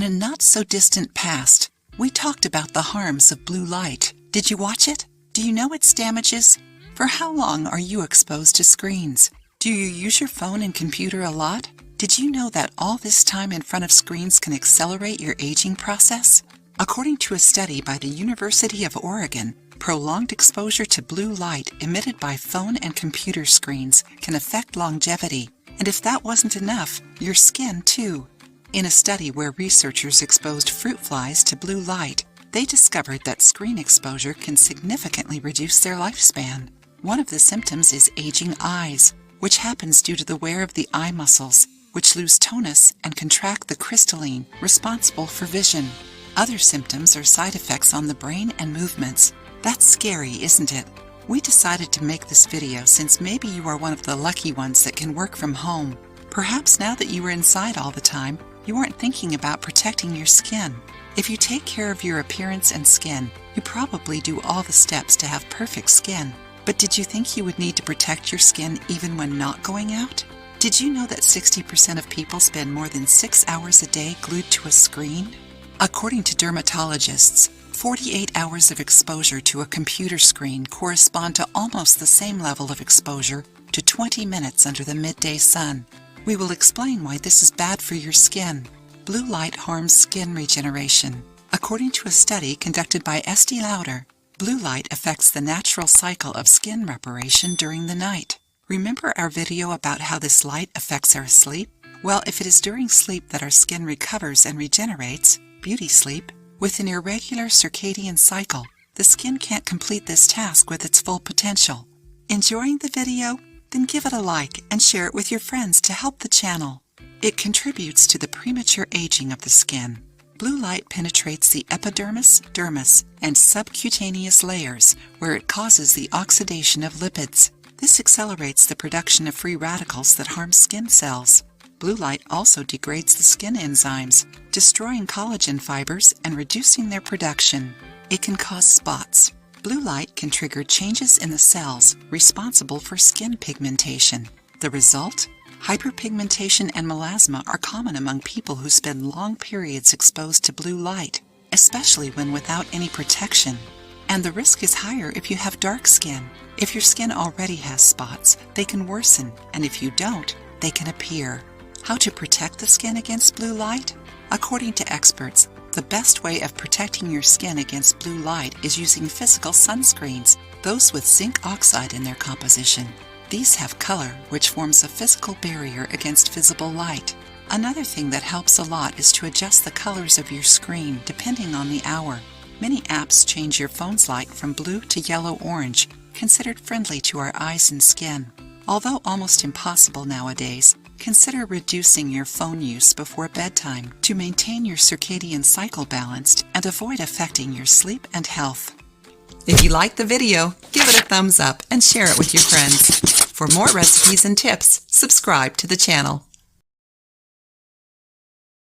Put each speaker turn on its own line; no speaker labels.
a not-so-distant past, we talked about the harms of blue light. Did you watch it? Do you know its damages? For how long are you exposed to screens? Do you use your phone and computer a lot? Did you know that all this time in front of screens can accelerate your aging process? According to a study by the University of Oregon, prolonged exposure to blue light emitted by phone and computer screens can affect longevity. And if that wasn't enough, your skin too. In a study where researchers exposed fruit flies to blue light, they discovered that screen exposure can significantly reduce their lifespan. One of the symptoms is aging eyes, which happens due to the wear of the eye muscles, which lose tonus and contract the crystalline responsible for vision. Other symptoms are side effects on the brain and movements. That's scary, isn't it? We decided to make this video since maybe you are one of the lucky ones that can work from home. Perhaps now that you are inside all the time, you aren't thinking about protecting your skin. If you take care of your appearance and skin, you probably do all the steps to have perfect skin. But did you think you would need to protect your skin even when not going out? Did you know that 60% of people spend more than 6 hours a day glued to a screen? According to dermatologists, 48 hours of exposure to a computer screen correspond to almost the same level of exposure to 20 minutes under the midday sun. We will explain why this is bad for your skin. Blue light harms skin regeneration. According to a study conducted by Estee Lauder, blue light affects the natural cycle of skin reparation during the night. Remember our video about how this light affects our sleep? Well, if it is during sleep that our skin recovers and regenerates, beauty sleep, with an irregular circadian cycle, the skin can't complete this task with its full potential. Enjoying the video? Then give it a like and share it with your friends to help the channel. It contributes to the premature aging of the skin. Blue light penetrates the epidermis, dermis, and subcutaneous layers where it causes the oxidation of lipids. This accelerates the production of free radicals that harm skin cells. Blue light also degrades the skin enzymes, destroying collagen fibers and reducing their production. It can cause spots. Blue light can trigger changes in the cells responsible for skin pigmentation. The result? Hyperpigmentation and melasma are common among people who spend long periods exposed to blue light, especially when without any protection. And the risk is higher if you have dark skin. If your skin already has spots, they can worsen, and if you don't, they can appear. How to protect the skin against blue light? According to experts, the best way of protecting your skin against blue light is using physical sunscreens, those with zinc oxide in their composition. These have color, which forms a physical barrier against visible light. Another thing that helps a lot is to adjust the colors of your screen depending on the hour. Many apps change your phone's light from blue to yellow-orange, considered friendly to our eyes and skin. Although almost impossible nowadays, consider reducing your phone use before bedtime to maintain your circadian cycle balanced and avoid affecting your sleep and health. If you liked the video, give it a thumbs up and share it with your friends. For more recipes and tips, subscribe to the channel.